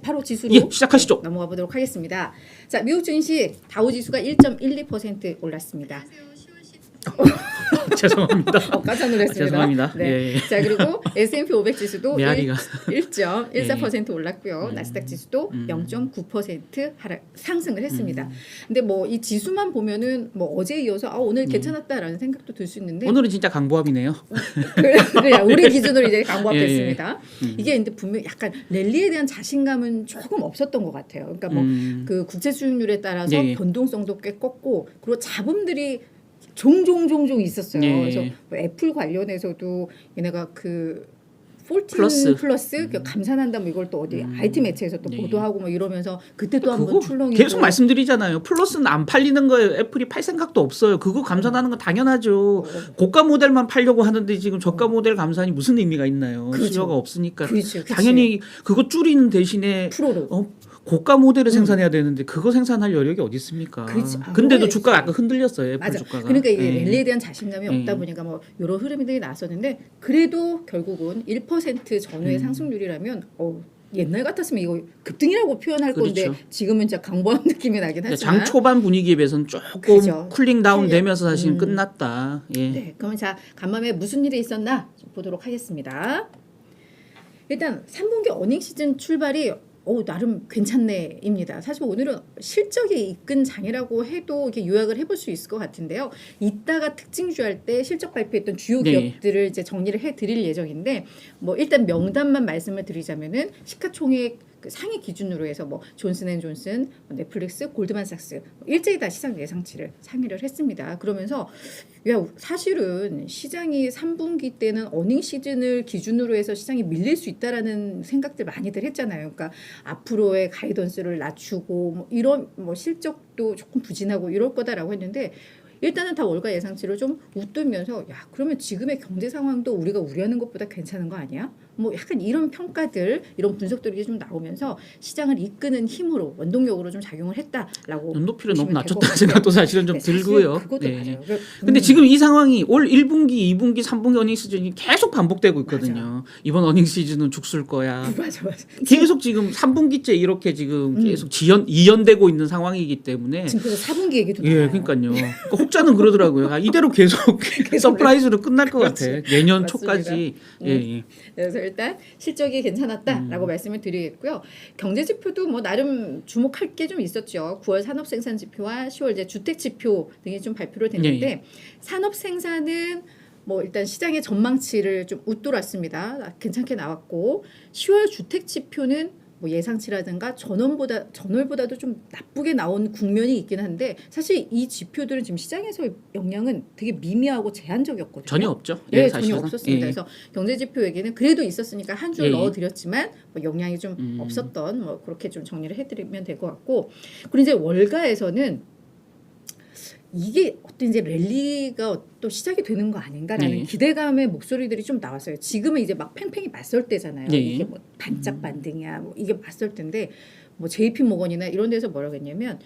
바로 지수로 시작하시죠. 넘어가 보도록 하겠습니다. 자, 미국 증시 다우지수가 1.12% 올랐습니다. 죄송합니다. 깜짝 놀랐습니다. 죄송합니다. 네. 예. 자, 그리고 S&P 500 지수도 메아리가 1.14% 올랐고요. 나스닥 지수도 0.9% 상승을 했습니다. 근데 뭐 이 지수만 보면은 뭐 어제에 이어서 오늘 괜찮았다라는 생각도 들 수 있는데 오늘은 진짜 강보합이네요. 그래요. 우리 기준으로 이제 강보합됐습니다. 예. 이게 근데 분명 약간 랠리에 대한 자신감은 조금 없었던 것 같아요. 그러니까 뭐 그 국채 수익률에 따라서 예. 변동성도 꽤 컸고 그리고 잡음들이 종종 있었어요. 예. 그래서 뭐 애플 관련해서도 얘네가 그 14 플러스 감산한다 뭐 이걸 또 어디 IT 매체에서 또 예. 보도하고 뭐 이러면서 그때 또 한번 그거 출렁이고 계속 말씀드리잖아요. 플러스는 안 팔리는 거예요. 애플이 팔 생각도 없어요. 그거 감산하는 건 당연하죠. 고가 모델만 팔려고 하는데 지금 저가 모델 감산이 무슨 의미가 있나요? 그렇죠. 수요가 없으니까 그렇죠. 당연히 그거 줄이는 대신에 프로로 고가 모델을 생산해야 되는데 그거 생산할 여력이 어디 있습니까? 그렇지. 근데도 주가가 아까 흔들렸어요. 애플 맞아. 주가가. 그러니까 이게 예. 랠리에 대한 자신감이 없다 보니까 뭐 이런 흐름들이 나왔었는데 그래도 결국은 1% 전후의 상승률이라면 옛날 같았으면 이거 급등이라고 표현할 건데 그렇죠. 지금은 진짜 강보한 느낌이 나긴 하지만 장 초반 분위기에 비해서는 조금 그죠. 쿨링 다운 되면서 사실 끝났다. 예. 네, 그러면 자 간밤에 무슨 일이 있었나 좀 보도록 하겠습니다. 일단 3분기 어닝 시즌 출발이 나름 괜찮네입니다. 사실 오늘은 실적이 이끈 장이라고 해도 이렇게 요약을 해볼 수 있을 것 같은데요. 이따가 특징주 할 때 실적 발표했던 주요 기업들을 이제 정리를 해드릴 예정인데 뭐 일단 명단만 말씀을 드리자면은 시가총액 그 상위 기준으로 해서 뭐 존슨앤존슨, 넷플릭스, 골드만삭스 일제히 다 시장 예상치를 상회를 했습니다. 그러면서 사실은 시장이 3분기 때는 어닝 시즌을 기준으로 해서 시장이 밀릴 수 있다라는 생각들 많이들 했잖아요. 그러니까 앞으로의 가이던스를 낮추고 뭐 이런 뭐 실적도 조금 부진하고 이럴 거다라고 했는데 일단은 다 월가 예상치를 좀 웃돌면서 그러면 지금의 경제 상황도 우리가 우려하는 것보다 괜찮은 거 아니야? 뭐 약간 이런 평가들 이런 분석들이 좀 나오면서 시장을 이끄는 힘으로 원동력으로 좀 작용을 했다라고 눈높이를 너무 낮췄다는 생각도 사실은 좀 들고요. 그것도 맞아요. 근데 지금 이 상황이 올 1분기, 2분기, 3분기 어닝 시즌이 계속 반복되고 있거든요. 맞아. 이번 어닝 시즌은 죽을 거야. 맞아. 계속 지금 3분기째 이렇게 지금 계속 이연되고 있는 상황이기 때문에 지금 그래서 4분기 얘기도 예, 나와요. 그러니까요. 혹자는 그러더라고요. 이대로 계속 서프라이즈로 끝날 것 같아. 내년 맞습니다. 초까지. 예. 그래서 일단 실적이 괜찮았다라고 말씀을 드리겠고요. 경제 지표도 뭐 나름 주목할 게 좀 있었죠. 9월 산업 생산 지표와 10월 이제 주택 지표 등이 좀 발표를 됐는데 산업 생산은 뭐 일단 시장의 전망치를 좀 웃돌았습니다. 괜찮게 나왔고 10월 주택 지표는 뭐 예상치라든가 전월보다도 좀 나쁘게 나온 국면이 있긴 한데 사실 이 지표들은 지금 시장에서의 영향은 되게 미미하고 제한적이었거든요. 전혀 없죠. 네, 사실은. 전혀 없었습니다. 그래서 경제 지표 얘기는 그래도 있었으니까 한 줄 넣어드렸지만 뭐 영향이 좀 없었던 뭐 그렇게 좀 정리를 해드리면 될 것 같고 그리고 이제 월가에서는 이게 어떤 이제 랠리가 또 시작이 되는 거 아닌가라는 기대감의 목소리들이 좀 나왔어요. 지금은 이제 막 팽팽히 맞설 때잖아요. 이게 뭐 반짝 반등이야, 뭐 이게 맞설 때인데 뭐 JP 모건이나 이런 데서 뭐라고 했냐면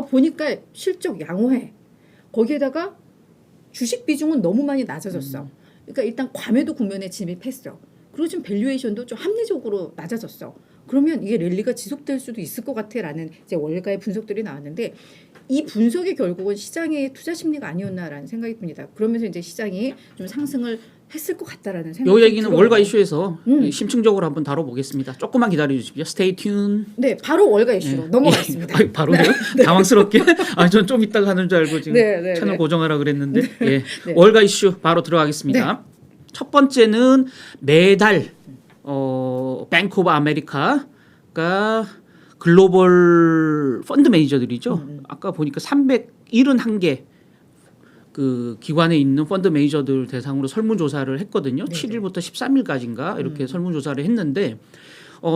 보니까 실적 양호해. 거기에다가 주식 비중은 너무 많이 낮아졌어. 그러니까 일단 과매도 국면에 진입했어. 그리고 지금 밸류에이션도 좀 합리적으로 낮아졌어. 그러면 이게 랠리가 지속될 수도 있을 것 같아라는 이제 월가의 분석들이 나왔는데 이 분석이 결국은 시장의 투자 심리가 아니었나라는 생각이 듭니다. 그러면서 이제 시장이 좀 상승을 했을 것 같다라는 생각이 이 얘기는 들어요. 월가 이슈에서 심층적으로 한번 다뤄보겠습니다. 조금만 기다려 주십시오. Stay tuned. 네, 바로 월가 이슈로 넘어가겠습니다. 바로요? 당황스럽게? 전 좀 이따가 하는 줄 알고 지금 채널 고정하라 그랬는데 월가 이슈 바로 들어가겠습니다. 첫 번째는 매달 뱅크 오브 아메리카가 글로벌 펀드 매니저들이죠. 아까 보니까 371개 그 기관에 있는 펀드 매니저들 대상으로 설문조사를 했거든요. 7일부터 13일까지인가 이렇게 설문조사를 했는데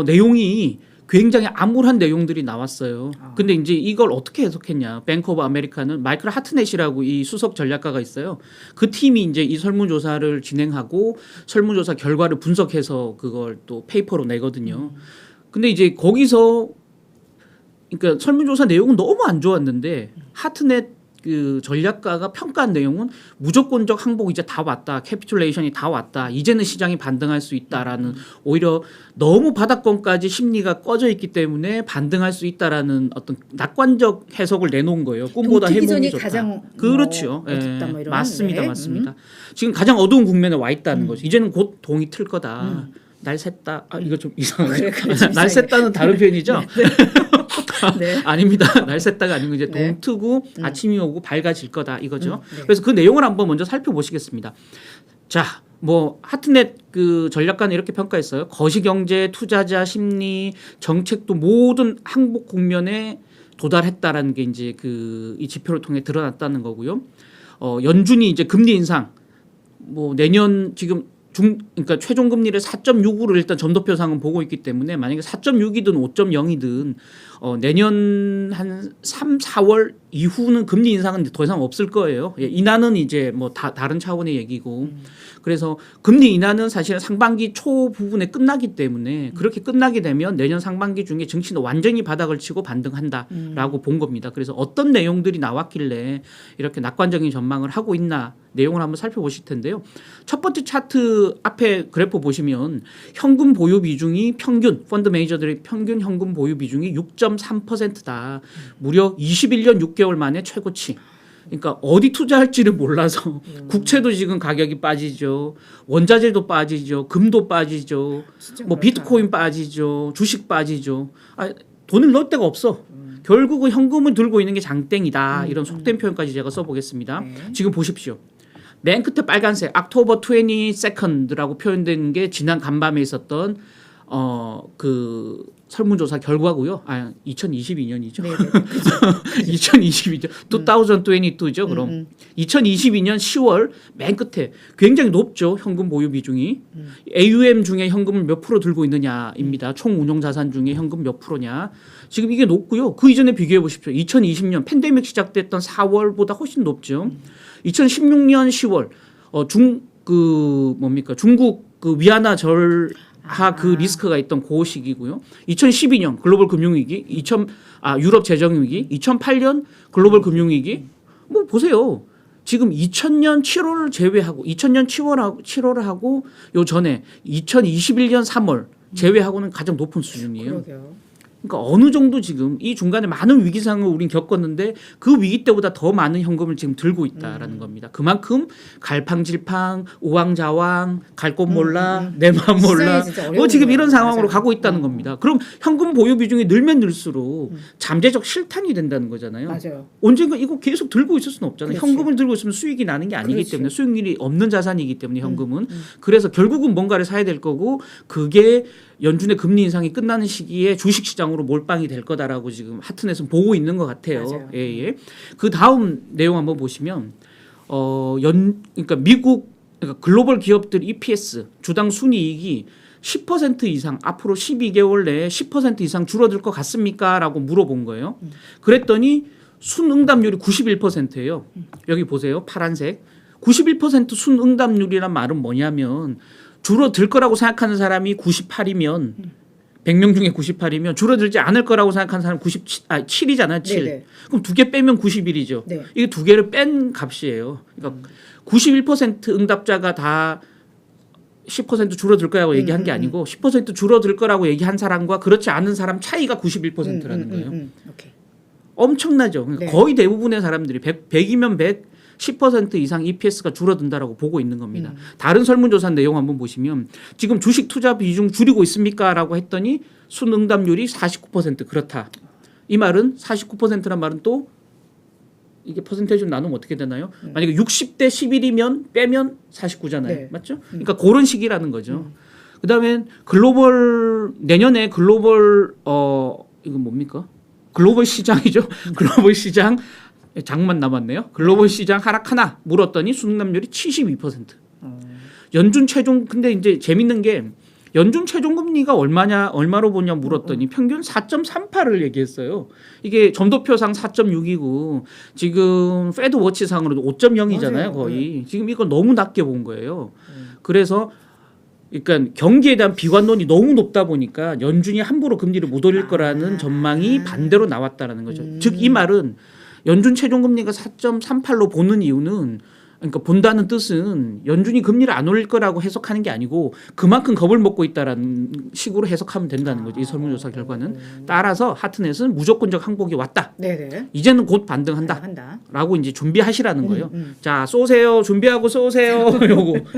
내용이 굉장히 암울한 내용들이 나왔어요. 근데 이제 이걸 어떻게 해석했냐. 뱅크 오브 아메리카는 마이클 하트넷이라고 이 수석 전략가가 있어요. 그 팀이 이제 이 설문조사를 진행하고 설문조사 결과를 분석해서 그걸 또 페이퍼로 내거든요. 근데 이제 거기서 그러니까 설문조사 내용은 너무 안 좋았는데 하트넷 그 전략가가 평가한 내용은 무조건적 항복 이제 다 왔다. 캐피툴레이션이 다 왔다. 이제는 시장이 반등할 수 있다라는 오히려 너무 바닥권까지 심리가 꺼져 있기 때문에 반등할 수 있다라는 어떤 낙관적 해석을 내놓은 거예요. 꿈보다 해몽이 좋다. 가장 그렇죠. 어둡다 뭐 이런. 맞습니다. 네. 맞습니다. 지금 가장 어두운 국면에 와 있다는 거죠. 이제는 곧 동이 틀 거다. 날 샜다. 이거 좀 이상하네. 날 샜다는 다른 표현이죠? 네. 아닙니다. 날 샜다가 아니고 이제 네. 동 트고 아침이 오고 밝아질 거다 이거죠. 그래서 그 내용을 한번 먼저 살펴보시겠습니다. 자, 뭐 하트넷 그 전략가는 이렇게 평가했어요. 거시경제, 투자자 심리, 정책도 모든 항복 국면에 도달했다라는 게 이제 그 이 지표를 통해 드러났다는 거고요. 연준이 이제 금리 인상 뭐 내년 지금 그러니까 최종 금리를 4.65로 일단 전도표상은 보고 있기 때문에 만약에 4.6이든 5.0이든 내년 한 3, 4월 이후는 금리 인상은 더 이상 없을 거예요. 예, 인하는 이제 뭐 다른 차원의 얘기고. 그래서 금리 인하는 사실은 상반기 초 부분에 끝나기 때문에 그렇게 끝나게 되면 내년 상반기 중에 증시는 완전히 바닥을 치고 반등한다라고 본 겁니다. 그래서 어떤 내용들이 나왔길래 이렇게 낙관적인 전망을 하고 있나 내용을 한번 살펴보실 텐데요. 첫 번째 차트 앞에 그래프 보시면 현금 보유 비중이 평균 펀드 매니저들의 평균 현금 보유 비중이 6.3%다. 무려 21년 6개월 만에 최고치. 그러니까 어디 투자할지를 몰라서 국채도 지금 가격이 빠지죠. 원자재도 빠지죠. 금도 빠지죠. 뭐 비트코인 빠지죠. 주식 빠지죠. 돈을 넣을 데가 없어. 결국은 현금을 들고 있는 게 장땡이다. 이런 속된 표현까지 제가 써보겠습니다. 지금 보십시오. 맨 끝에 빨간색 October 22nd라고 표현된 게 지난 간밤에 있었던 그 설문조사 결과고요. 2022년이죠. 2022년 2022죠. 그럼 2022년 10월 맨 끝에 굉장히 높죠. 현금 보유 비중이 AUM 중에 현금을 몇 프로 들고 있느냐입니다. 총 운용 자산 중에 현금 몇 프로냐. 지금 이게 높고요. 그 이전에 비교해 보십시오. 2020년 팬데믹 시작됐던 4월보다 훨씬 높죠. 2016년 10월 중국 그 위안화 그 리스크가 있던 그 시기고요. 2012년 글로벌 금융위기, 유럽 재정위기, 2008년 글로벌 금융위기. 뭐 보세요. 지금 2000년 7월을 제외하고 2000년 7월을 하고 요 전에 2021년 3월 제외하고는 가장 높은 수준이에요. 그러게요. 그러니까 어느 정도 지금 이 중간에 많은 위기 상황을 우린 겪었는데 그 위기 때보다 더 많은 현금을 지금 들고 있다라는 겁니다. 그만큼 갈팡질팡, 우왕좌왕, 갈 곳 몰라, 내 마음 몰라. 뭐 지금 이런 상황으로 가고 있다는 겁니다. 그럼 현금 보유 비중이 늘면 늘수록 잠재적 실탄이 된다는 거잖아요. 맞아요. 언젠가 이거 계속 들고 있을 수는 없잖아요. 그렇지. 현금을 들고 있으면 수익이 나는 게 아니기 그렇지. 때문에 수익률이 없는 자산이기 때문에 현금은 그래서 결국은 뭔가를 사야 될 거고 그게 연준의 금리 인상이 끝나는 시기에 주식 시장으로 몰빵이 될 거다라고 지금 하트넷은 보고 있는 것 같아요. 맞아요. 예. 그 다음 내용 한번 보시면 그러니까 미국 그러니까 글로벌 기업들 EPS 주당 순이익이 10% 이상 앞으로 12개월 내에 10% 이상 줄어들 것 같습니까?라고 물어본 거예요. 그랬더니 순응답률이 91%예요. 여기 보세요. 파란색. 91% 순응답률이란 말은 뭐냐면 줄어들 거라고 생각하는 사람이 98이면 100명 중에 98이면 줄어들지 않을 거라고 생각하는 사람 7이잖아요. 7. 네네. 그럼 두 개 빼면 91이죠. 네. 이게 두 개를 뺀 값이에요. 그러니까 91% 응답자가 다 10% 줄어들 거라고 얘기한 게 아니고 10% 줄어들 거라고 얘기한 사람과 그렇지 않은 사람 차이가 91%라는 거예요. 오케이. 엄청나죠. 그러니까 네. 거의 대부분의 사람들이 100이면 100 10% 이상 EPS가 줄어든다라고 보고 있는 겁니다. 다른 설문조사 내용 한번 보시면 지금 주식 투자 비중 줄이고 있습니까?라고 했더니 순응답률이 49% 그렇다. 이 말은 49%란 말은 또 이게 퍼센테이지로 나누면 어떻게 되나요? 만약에 60대 11이면 빼면 49잖아요. 네. 맞죠? 그러니까 그런 식이라는 거죠. 그다음에 내년에 글로벌 이건 뭡니까? 글로벌 시장이죠. 글로벌 시장 장만 남았네요. 글로벌 시장 하락하나 물었더니 순응답률이 72%. 연준 최종 근데 이제 재밌는 게 연준 최종 금리가 얼마로 보냐 물었더니 평균 4.38을 얘기했어요. 이게 점도표상 4.6이고 지금 패드 워치상으로도 5.0이잖아요, 맞아요. 거의. 지금 이거 너무 낮게 본 거예요. 그래서 그러니까 경기에 대한 비관론이 너무 높다 보니까 연준이 함부로 금리를 못 올릴 거라는 전망이 반대로 나왔다라는 거죠. 즉 이 말은 연준 최종 금리가 4.38로 보는 이유는 그러니까 본다는 뜻은 연준이 금리를 안 올릴 거라고 해석하는 게 아니고 그만큼 겁을 먹고 있다라는 식으로 해석하면 된다는 거죠. 이 설문조사 결과는. 따라서 하트넷은 무조건적 항복이 왔다. 네네. 이제는 곧 반등한다라고 이제 준비하시라는 거예요. 자, 쏘세요. 준비하고 쏘세요.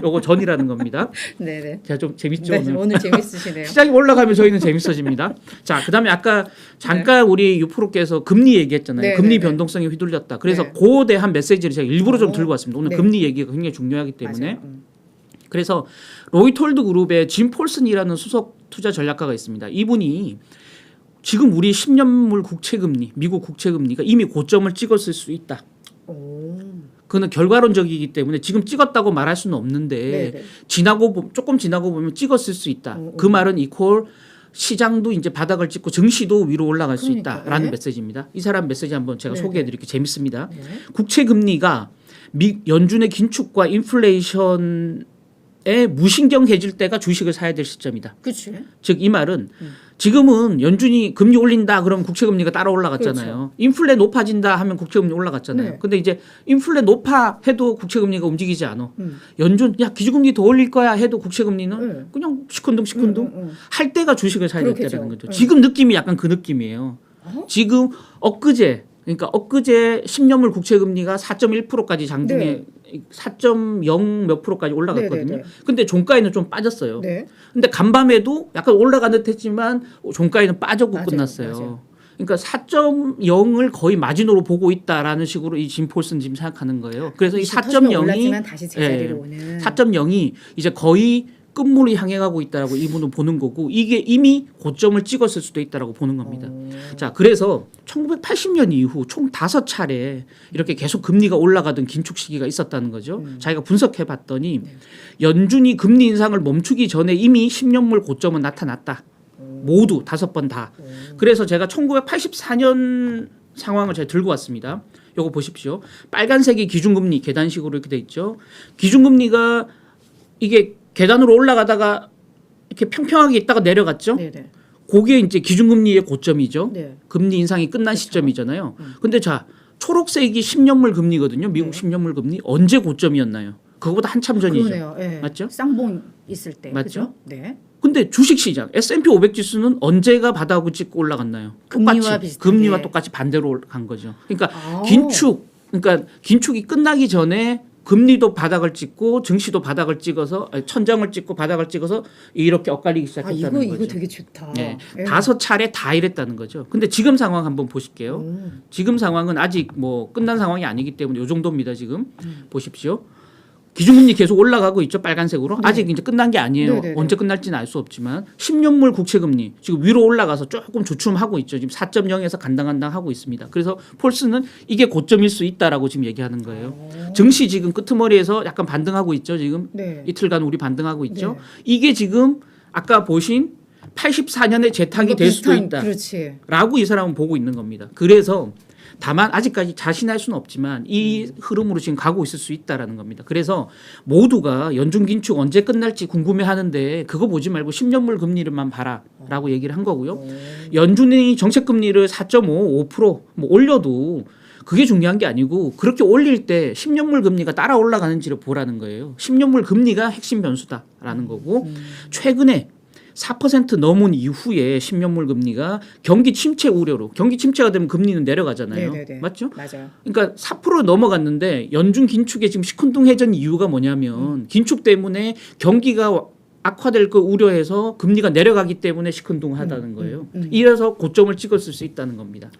요거 전이라는 겁니다. 네네. 자, 좀 재밌죠? 네, 오늘 재밌으시네요. 시장이 올라가면 저희는 재밌어집니다. 자, 그다음에 아까 잠깐 우리 유프로께서 금리 얘기했잖아요. 네, 금리 네, 네. 변동성이 휘둘렸다. 그래서 네. 그에 대한 메시지를 제가 일부러 좀 들고 왔습니다. 오늘 네. 금리 얘기가 굉장히 중요하기 때문에. 맞아요. 그래서 로이톨드 그룹의 짐 폴슨이라는 수석 투자 전략가가 있습니다. 이분이 지금 우리 10년물 국채금리, 미국 국채금리가 이미 고점을 찍었을 수 있다. 오. 그거는 결과론적이기 때문에 지금 찍었다고 말할 수는 없는데 네네. 조금 지나고 보면 찍었을 수 있다. 그 말은 이퀄 시장도 이제 바닥을 찍고 증시도 위로 올라갈 수 그러니까요. 있다라는 네. 메시지입니다. 이 사람 메시지 한번 제가 네, 소개해드릴게요. 재밌습니다. 네. 국채 금리가 연준의 긴축과 인플레이션에 무신경해질 때가 주식을 사야 될 시점이다. 그렇지. 즉 이 말은 지금은 연준이 금리 올린다 그러면 국채 금리가 따라 올라갔잖아요. 그렇죠. 인플레 높아진다 하면 국채 금리 올라갔잖아요. 네. 근데 이제 인플레 높아 해도 국채 금리가 움직이지 않아. 연준 야 기준금리 더 올릴 거야 해도 국채 금리는 네. 그냥 시큰둥 할 때가 주식을 사야 그렇겠죠. 됐다는 거죠. 네. 지금 느낌이 약간 그 느낌이에요. 지금 엊그제 10년물 국채 금리가 4.1%까지 장중에 4.0 몇 프로까지 올라갔거든요. 네네네. 근데 종가에는 좀 빠졌어요. 네. 근데 간밤에도 약간 올라간 듯 했지만 종가에는 빠졌고 맞아요. 끝났어요. 맞아요. 그러니까 4.0을 거의 마지노로 보고 있다라는 식으로 이 짐 폴슨 지금 생각하는 거예요. 그래서 이 4.0이 올랐지만 다시 제자리로 오는. 4.0이 이제 거의 끝물이 향해 가고 있다라고 이분은 보는 거고 이게 이미 고점을 찍었을 수도 있다라고 보는 겁니다. 자, 그래서 1980년 이후 총 5차례 이렇게 계속 금리가 올라가던 긴축 시기가 있었다는 거죠. 자기가 분석해 봤더니 연준이 금리 인상을 멈추기 전에 이미 10년물 고점은 나타났다. 모두 5번 다. 그래서 제가 1984년 상황을 제가 들고 왔습니다. 요거 보십시오. 빨간색이 기준금리 계단식으로 이렇게 돼 있죠. 기준금리가 이게 계단으로 올라가다가 이렇게 평평하게 있다가 내려갔죠. 네네. 그게 이제 기준금리의 고점이죠. 네. 금리 인상이 끝난 시점이잖아요. 근데 자, 초록색이 10년물 금리거든요. 미국 10년물 금리. 언제 고점이었나요? 그거보다 한참 전이죠. 그러네요. 네. 맞죠? 쌍봉 있을 때. 맞죠? 그죠? 네. 근데 주식시장 S&P 500 지수는 언제가 바닥을 찍고 올라갔나요? 금리와 비슷하게. 금리와 똑같이 반대로 간 거죠. 그러니까 아. 긴축이 끝나기 전에 금리도 바닥을 찍고 증시도 바닥을 찍어서 천장을 찍고 바닥을 찍어서 이렇게 엇갈리기 시작했다는 거죠. 이거 되게 좋다. 네. 네. 5차례 다 이랬다는 거죠. 근데 지금 상황 한번 보실게요. 지금 상황은 아직 뭐 끝난 상황이 아니기 때문에 이 정도입니다. 지금 보십시오. 기준금리 계속 올라가고 있죠. 빨간색으로. 네. 아직 이제 끝난 게 아니에요. 네네네. 언제 끝날지는 알 수 없지만 10년물 국채금리 지금 위로 올라가서 조금 주춤하고 있죠. 지금 4.0에서 간당간당 하고 있습니다. 그래서 폴스는 이게 고점일 수 있다라고 지금 얘기하는 거예요. 증시 지금 끄트머리에서 약간 반등하고 있죠. 지금 네. 이틀간 우리 반등하고 있죠. 네. 이게 지금 아까 보신 84년에 재탕이 될 수도 있다. 그렇지. 라고 이 사람은 보고 있는 겁니다. 그래서 다만 아직까지 자신할 수는 없지만 이 흐름으로 지금 가고 있을 수 있다라는 겁니다. 그래서 모두가 연준 긴축 언제 끝날지 궁금해하는데 그거 보지 말고 10년물 금리를만 봐라라고 얘기를 한 거고요. 연준이 정책 금리를 4.5, 5% 뭐 올려도 그게 중요한 게 아니고 그렇게 올릴 때 10년물 금리가 따라 올라가는지를 보라는 거예요. 10년물 금리가 핵심 변수다라는 거고 최근에 4% 넘은 이후에 10년물 금리가 경기 침체 우려로 경기 침체가 되면 금리는 내려가잖아요. 네네네. 맞죠? 맞아요. 그러니까 4% 넘어갔는데 연준 긴축에 지금 시큰둥해진 이유가 뭐냐면 긴축 때문에 경기가 악화될 거 우려해서 금리가 내려가기 때문에 시큰둥하다는 거예요. 이래서 고점을 찍었을 수 있다는 겁니다.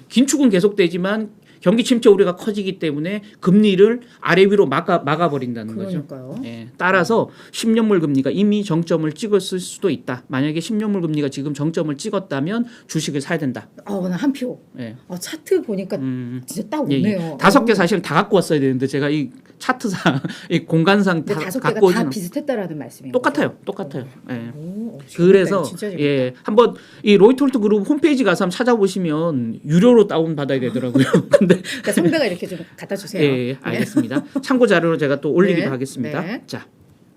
긴축은 계속되지만 경기 침체 우려가 커지기 때문에 금리를 아래 위로 막아버린다는 그러니까요. 거죠. 예, 따라서 10년물 금리가 이미 정점을 찍었을 수도 있다. 만약에 10년물 금리가 지금 정점을 찍었다면 주식을 사야 된다. 나 한 표. 예. 차트 보니까 진짜 딱 예, 오네요. 5개 사실 다 갖고 왔어야 되는데 제가 이 차트상, 이 공간상 다 근데 5개가 갖고 오지 다 비슷했다라는 말씀이에요. 똑같아요. 예. 재밌다. 그래서 진짜 재밌다. 예, 한번 이 로이톨트 그룹 홈페이지 가서 한번 찾아보시면 유료로 다운 받아야 되더라고요. 근데 그러니까 선배가 이렇게 좀 갖다 주세요. 예, 알겠습니다. 참고 자료로 제가 또 올리기도 네. 하겠습니다. 네. 자,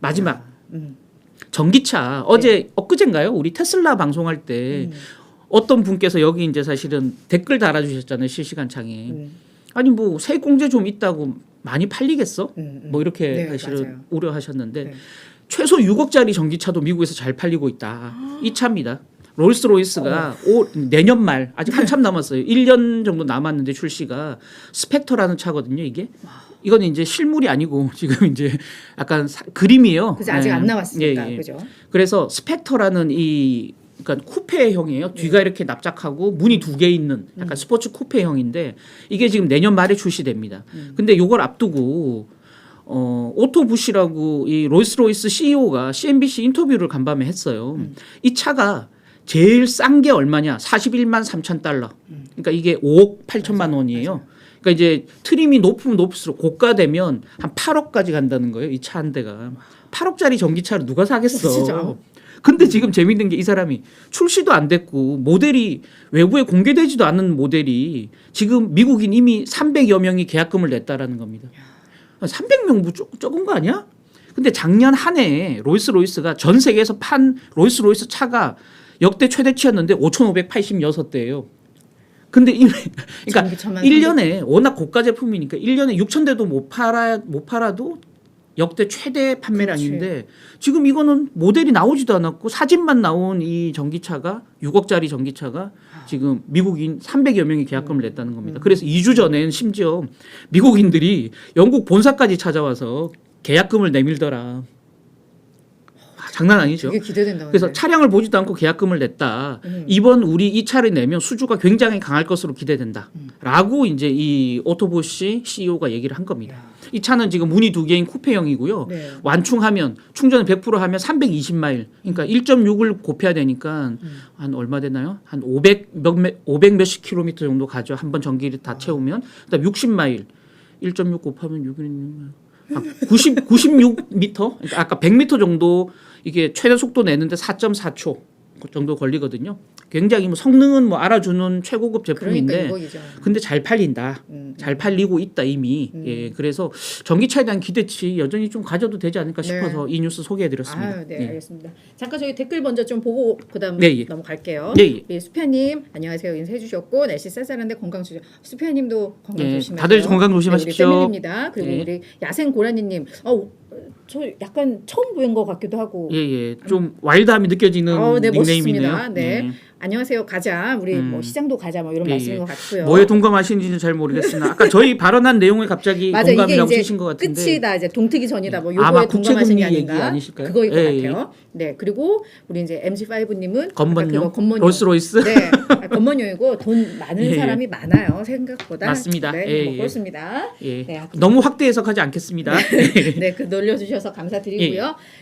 마지막 전기차 어제 엊그젠가요? 우리 테슬라 방송할 때 어떤 분께서 여기 이제 사실은 댓글 달아주셨잖아요. 실시간 창에. 아니 뭐 세액공제 좀 있다고 많이 팔리겠어? 뭐 이렇게 네, 사실은 맞아요. 우려하셨는데 네. 최소 6억짜리 전기차도 미국에서 잘 팔리고 있다. 이 차입니다. 롤스로이스가 내년 말 아직 한참 남았어요. 1년 정도 남았는데 출시가 스펙터라는 차거든요. 이건 이제 실물이 아니고 지금 이제 약간 그림이에요. 그죠, 아직 안 나왔으니까. 예, 예. 그죠? 그래서 스펙터라는 그러니까 쿠페형이에요. 뒤가 이렇게 납작하고 문이 두 개 있는 약간 스포츠 쿠페형인데 이게 지금 내년 말에 출시됩니다. 근데 이걸 앞두고 오토부시라고 이 롤스로이스 CEO가 CNBC 인터뷰를 간밤에 했어요. 이 차가 제일 싼 게 얼마냐? 41만 3천 달러. 그러니까 이게 5억 8천만 원이에요. 그러니까 이제 트림이 높으면 높을수록 고가되면 한 8억까지 간다는 거예요. 이 차 한 대가. 8억짜리 전기차를 누가 사겠어? 진짜. 근데 지금 재밌는 게 이 사람이 출시도 안 됐고 모델이 외부에 공개되지도 않은 모델이 지금 미국인 이미 300여 명이 계약금을 냈다라는 겁니다. 300명 뭐 적은 거 아니야? 근데 작년 한 해에 롤스로이스가 전 세계에서 판 롤스로이스 차가 역대 최대치였는데 5,586대예요. 근데 그러니까 1년에 워낙 고가 제품이니까 1년에 6,000대도 못 팔아도 역대 최대 판매량인데 지금 이거는 모델이 나오지도 않았고 사진만 나온 이 전기차가 6억짜리 전기차가 지금 미국인 300여 명이 계약금을 냈다는 겁니다. 그래서 2주 전엔 심지어 미국인들이 영국 본사까지 찾아와서 계약금을 내밀더라. 장난 아니죠. 되게 기대된다. 그래서 차량을 보지도 않고 계약금을 냈다. 이번 우리 이 차를 내면 수주가 굉장히 강할 것으로 기대된다. 라고 이제 이 오토보시 CEO가 얘기를 한 겁니다. 이 차는 지금 문이 두 개인 쿠페형이고요. 네. 완충하면 충전을 100% 하면 320마일. 그러니까 1.6을 곱해야 되니까 한 얼마 되나요? 한 500 몇십 킬로미터 정도 가죠. 한 번 전기를 다 채우면. 그다음 60마일. 1.6 곱하면 6은 96m? 그러니까 아까 100m 정도 이게 최대 속도 내는데 4.4초 정도 걸리거든요. 굉장히 뭐 성능은 뭐 알아주는 최고급 제품인데 그러니까 근데 잘 팔린다. 잘 팔리고 있다 이미. 예, 그래서 전기차에 대한 기대치 여전히 좀 가져도 되지 않을까 싶어서 이 뉴스 소개해드렸습니다. 네, 알겠습니다. 잠깐 저희 댓글 먼저 좀 보고 그다음 넘어갈게요. 우리 수피아님 안녕하세요 인사해 주셨고 날씨 쌀쌀한데 건강 조심. 수피아님도 건강 조심하세요. 다들 건강 조심하십시오. 우리 패밀리입니다. 그리고 우리 야생 고라니님, 저 약간 처음 뵌 것 같기도 하고. 좀 와일드함이 느껴지는 네, 닉네임이네요. 멋있습니다. 네. 안녕하세요 가자 우리 뭐 시장도 가자 뭐 이런 말씀인 것 같고요. 뭐에 동감하시는지는 잘 모르겠으나 아까 저희 발언한 내용에 갑자기 동감이라고 쓰신 것 같은데 끝이다 이제 동트기 전이다 뭐 요거에 동감하신 게 아닌가 아니실까요? 그거일 것 같아요. 네 그리고 우리 이제 MG5님은 건번용 롤스로이스 네 건번용이고 돈 많은 사람이 많아요 생각보다. 맞습니다. 네 뭐 그렇습니다. 너무 확대 해석하지 않겠습니다. 네 그 놀려주셔서 감사드리고요.